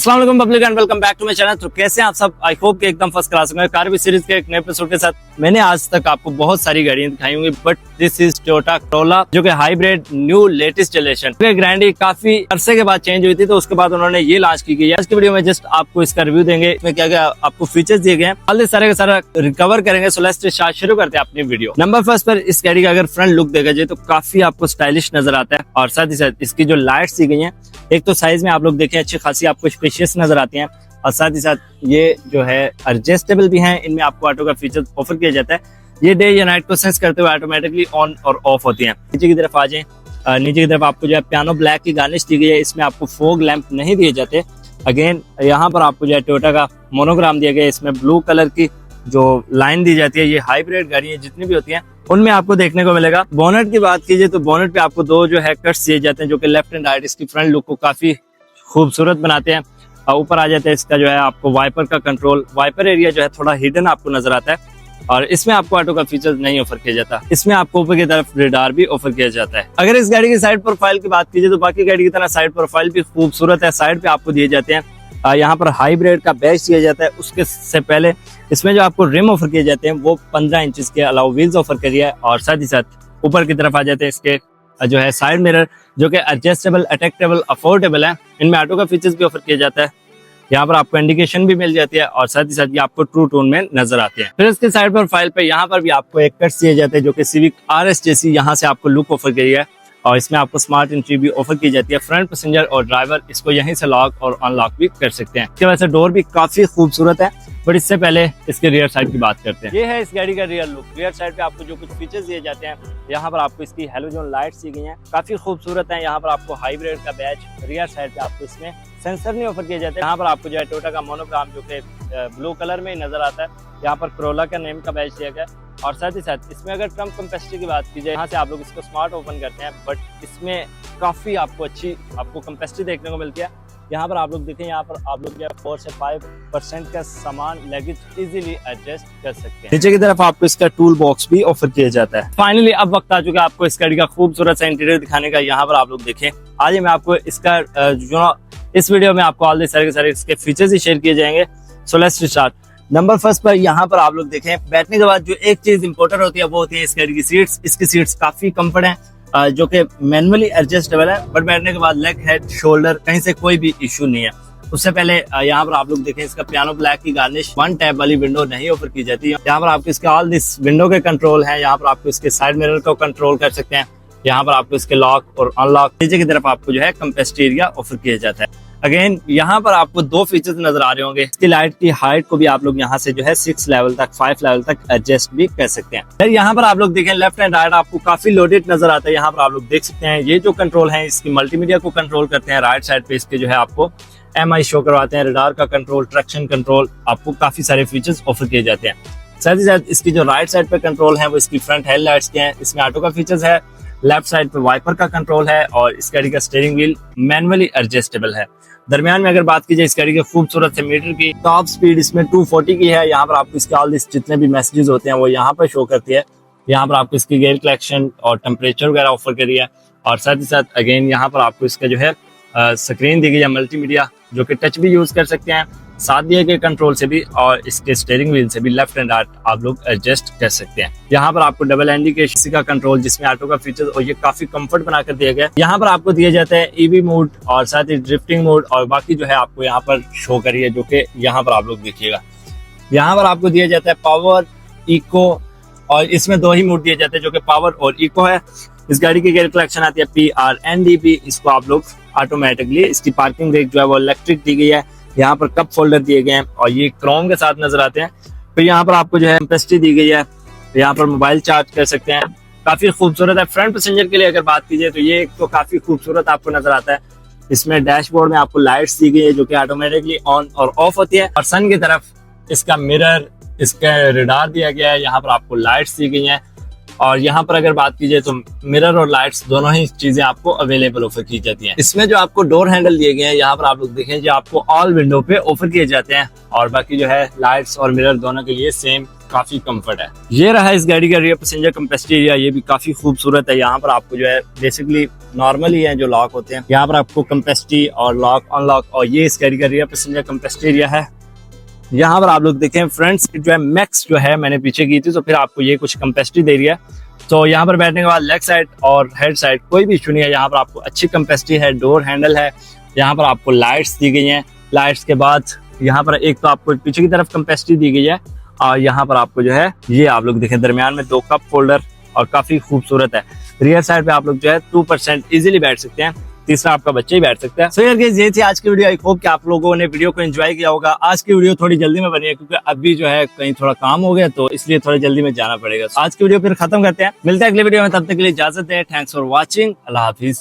अस्सलाम वालेकुम public and welcome back to my channel. तो कैसे हैं आप सब? आई होप कि एकदम फर्स्ट क्लास होंगे। कार भी सीरीज के एक नए एपिसोड के साथ मैंने आज तक आपको बहुत सारी गाड़ियां दिखाई होंगी, but this is Toyota Corolla, जो कि hybrid new latest generation. Guarantee काफी अरसे के बाद चेंज हुई थी, तो उसके बाद उन्होंने ये लॉन्च की गई है। आज की वीडियो में जस्ट आपको इसका रिव्यू देंगे, इसमें क्या क्या आपको फीचर्स दिए गए हैं, सारे का सारा रिकवर करेंगे। सो लेट्स स्टार्ट, शुरू करते हैं अपनी वीडियो। नंबर फर्स्ट पर इस गाड़ी का अगर फ्रंट लुक देखा जाए तो काफी आपको स्टाइलिश नजर आता है, और साथ ही साथ इसकी जो लाइट्स दी गई हैं, एक तो साइज में आप लोग देखें अच्छी खासी आपको स्पेशियस नजर आती हैं, और साथ ही साथ ये जो है एडजस्टेबल भी हैं। इनमें आपको ऑटो का फीचर ऑफर किया जाता है। ये डे या नाइट को सेंस करते हुए ऑटोमेटिकली ऑन और ऑफ होती हैं। नीचे की तरफ आ जाएं, नीचे की तरफ आपको जो है पियानो ब्लैक की गार्निश दी गई है। इसमें आपको फोग लैंप नहीं दिए जाते। अगेन यहाँ पर आपको जो है टोयोटा का मोनोग्राम दिया गया है। इसमें ब्लू कलर की जो लाइन दी जाती है, ये हाइब्रिड गाड़ियां जितनी भी होती हैं उनमें आपको देखने को मिलेगा। बोनट की बात कीजिए तो बोनट पे आपको दो जो है कट्स दिए जाते हैं, जो कि लेफ्ट एंड राइट इसकी फ्रंट लुक को काफी खूबसूरत बनाते हैं। ऊपर आ जाते हैं इसका जो है आपको वाइपर का कंट्रोल, वाइपर एरिया जो है थोड़ा हिडन आपको नजर आता है, और इसमें आपको ऑटो का फीचर नहीं ऑफर किया जाता। इसमें आपको ऊपर की तरफ रेडार भी ऑफर किया जाता है। अगर इस गाड़ी की साइड प्रोफाइल की बात कीजिए तो बाकी गाड़ी की तरह साइड प्रोफाइल भी खूबसूरत है। साइड पे आपको दिए जाते हैं यहाँ पर हाइब्रिड का बैच दिया जाता है। उसके से पहले इसमें जो आपको रिम ऑफर किए जाते हैं वो 15 इंच के अलाउ व्हील्स ऑफर करिए, और साथ ही साथ ऊपर की तरफ आ जाते हैं इसके जो है साइड मिरर, जो कि एडजस्टेबल, अटैचेबल, अफोर्डेबल है। इनमें ऑटो का फीचर्स भी ऑफर किया जाता है। यहाँ पर आपको इंडिकेशन भी मिल जाती है, और साथ ही साथ ये आपको ट्रू टोन में नजर आते हैं। फिर इसके साइड प्रोफाइल पे यहाँ पर भी आपको एक कट्स दिए जाते हैं, जो कि सिविक आरएस जैसी यहाँ से आपको लुक ऑफर करी है, और इसमें आपको स्मार्ट एंट्री भी ऑफर की जाती है। फ्रंट पैसेंजर और ड्राइवर इसको यहीं से लॉक और अनलॉक भी कर सकते हैं। इसकी वजह से डोर भी काफी खूबसूरत है। बट इससे पहले इसके रियर साइड की बात करते हैं। ये है इस गाड़ी का रियर लुक। रियर साइड पे आपको जो कुछ फीचर्स दिए जाते हैं, यहाँ पर आपको इसकी हेलोजन लाइट्स दी गई हैं, काफी खूबसूरत है। यहाँ पर आपको हाइब्रिड का बैच, रियर साइड पे आपको इसमें सेंसर नहीं ऑफर किए जाते। यहाँ पर आपको जो है टोयोटा का मोनोग्राम, जो कि ब्लू कलर में नजर आता है, यहाँ पर करोला का नेम का बैच दिया गया है। और साथ ही साथ इसमें अगर ट्रम्प कैपेसिटी की बात की जाए, यहाँ से आप लोग इसको स्मार्ट ओपन करते हैं, बट इसमें काफी आपको अच्छी आपको कैपेसिटी देखने को मिलती है। यहाँ पर आप लोग देखें, यहाँ पर आप लोग 4 से 5% का सामान लगेज इजीली एडजस्ट कर सकते हैं। नीचे की तरफ आपको इसका टूल बॉक्स भी ऑफर किया जाता है। फाइनली अब वक्त आ चुका है आपको इस गाड़ी का खूबसूरत सा इंटीरियर दिखाने का। यहाँ पर आप लोग देखें, आज मैं आपको इसका जो इस वीडियो में आपको ऑल सारे के सारे इसके फीचर्स ही शेयर किए जाएंगे। So let's start. Number first पर यहाँ पर आप लोग देखें, बैठने के बाद जो एक चीज इंपॉर्टेंट होती है वो होती है इस गाड़ी की सीट्स। इसकी सीट्स काफी कंफर्ट है, जो कि मैनुअली एडजस्टेबल है, बट बैठने के बाद लेग, हेड, शोल्डर कहीं से कोई भी इश्यू नहीं है। उससे पहले यहाँ पर आप लोग देखें, इसका पियानो ब्लैक की गार्निश, वन टैब वाली विंडो नहीं ऑफर की जाती है। यहाँ पर आपको इसके ऑल दिस विंडो के कंट्रोल है। यहाँ पर आपको इसके साइड मिरर को कंट्रोल कर सकते हैं। यहाँ पर आपको इसके लॉक और अनलॉक, नीचे की तरफ आपको जो है कैपेसिटी एरिया ऑफर किया जाता है। अगेन यहाँ पर आपको दो फीचर्स नजर आ रहे होंगे। इसकी लाइट की हाइट को भी आप लोग यहाँ से जो है 6 लेवल तक, 5 लेवल तक एडजस्ट भी कर सकते हैं। फिर यहाँ पर आप लोग देखें, लेफ्ट एंड राइट आपको काफी लोडेड नजर आता है। यहाँ पर आप लोग देख सकते हैं, ये जो कंट्रोल है इसकी मल्टीमीडिया को कंट्रोल करते हैं। राइट साइड पे इसके जो है आपको MI शो करवाते हैं, रडार का कंट्रोल, ट्रैक्शन कंट्रोल, आपको काफी सारे फीचर्स ऑफर किए जाते हैं। साथ ही साथ इसकी जो राइट साइड पे कंट्रोल है वो इसकी फ्रंट हेड लाइट्स के हैं। इसमें ऑटो का फीचर्स है, लेफ्ट साइड पे वाइपर का कंट्रोल है, और इस गाड़ी का स्टीयरिंग व्हील मैनुअली एडजस्टेबल है। दरमियान में अगर बात की जाए इस गाड़ी के खूबसूरत से मीटर की, टॉप स्पीड इसमें 240 की है। यहाँ पर आपको इसके ऑल दिस जितने भी मैसेजेस होते हैं वो यहाँ पर शो करती है। यहाँ पर आपको इसकी गेयर कलेक्शन और टेम्परेचर वगैरह ऑफर करी है, और साथ ही साथ अगेन यहाँ पर आपको इसका जो है स्क्रीन दी गई है मल्टीमीडिया, जो कि टच भी यूज कर सकते हैं, साथ दिए गए कंट्रोल से भी, और इसके स्टीयरिंग व्हील से भी लेफ्ट एंड राइट आप लोग एडजस्ट कर सकते हैं। यहाँ पर आपको डबल इंडिकेशन का कंट्रोल, जिसमें ऑटो का फीचर, और ये काफी कंफर्ट बनाकर दिया गया है। यहाँ पर आपको दिए जाते हैं EV मोड और साथ ही ड्रिफ्टिंग मोड, और बाकी जो है आपको यहाँ पर शो करिए, जो कि यहाँ पर आप लोग देखिएगा। यहाँ पर आपको दिया जाता है पावर, इको, और इसमें 2 ही मोड दिए जाते हैं, जो कि पावर और इको है। इस गाड़ी की गियर कलेक्शन आती है PRNDP। इसको आप लोग ऑटोमेटिकली, इसकी पार्किंग ब्रेक जो है वो इलेक्ट्रिक दी गई है। यहाँ पर कप फोल्डर दिए गए हैं, और ये क्रोम के साथ नजर आते हैं। फिर यहाँ पर आपको जो है कैपेसिटी दी गई है, यहाँ पर मोबाइल चार्ज कर सकते हैं, काफी खूबसूरत है। फ्रंट पैसेंजर के लिए अगर बात की जाए तो ये तो काफी खूबसूरत आपको नजर आता है। इसमें डैशबोर्ड में आपको लाइट्स दी गई है, जो कि ऑटोमेटिकली ऑन और ऑफ होती है, और सन की तरफ इसका मिरर, इसका रडार दिया गया है। यहाँ पर आपको लाइट्स दी गई हैं, और यहाँ पर अगर बात की जाए तो मिरर और लाइट्स दोनों ही चीजें आपको अवेलेबल ऑफर की जाती हैं। इसमें जो आपको डोर हैंडल दिए गए हैं, यहाँ पर आप लोग देखें, जो आपको ऑल विंडो पे ऑफर किए जाते हैं, और बाकी जो है लाइट्स और मिरर दोनों के लिए सेम काफी कंफर्ट है। ये रहा इस गाड़ी का रियर पैसेंजर कैपेसिटी एरिया, ये भी काफी खूबसूरत है। यहाँ पर आपको जो है बेसिकली नॉर्मल ही है जो लॉक होते हैं, यहाँ पर आपको कैपेसिटी और लॉक अनलॉक, और ये इस गाड़ी का रियर पैसेंजर कैपेसिटी एरिया है। यहाँ पर आप लोग देखें फ्रंट सीट जो है मैक्स जो है मैंने पीछे की थी, तो फिर आपको ये कुछ कैपेसिटी दे रही है। तो यहाँ पर बैठने के बाद लेग साइड और हेड साइड कोई भी इशू नहीं है। यहाँ पर आपको अच्छी कैपेसिटी है, डोर हैंडल है, यहाँ पर आपको लाइट्स दी गई हैं। लाइट्स के बाद यहाँ पर एक तो आपको पीछे की तरफ कैपेसिटी दी गई है, और यहाँ पर आपको जो है ये आप लोग देखें दरमियान में 2 कप होल्डर, और काफी खूबसूरत है। रियर साइड पे आप लोग जो है 2% इजीली बैठ सकते हैं, तीसरा आपका बच्चा ही बैठ सकता है। सो यार गाइस, ये थी आज की वीडियो। आई होप कि आप लोगों ने वीडियो को एंजॉय किया होगा। आज की वीडियो थोड़ी जल्दी में बनी है क्योंकि अभी जो है कहीं थोड़ा काम हो गया, तो इसलिए थोड़ा जल्दी में जाना पड़ेगा। आज की वीडियो फिर खत्म करते हैं, मिलते हैं अगले वीडियो में, तब तक के लिए इजाजत है। Thanks for watching, Allah Hafiz.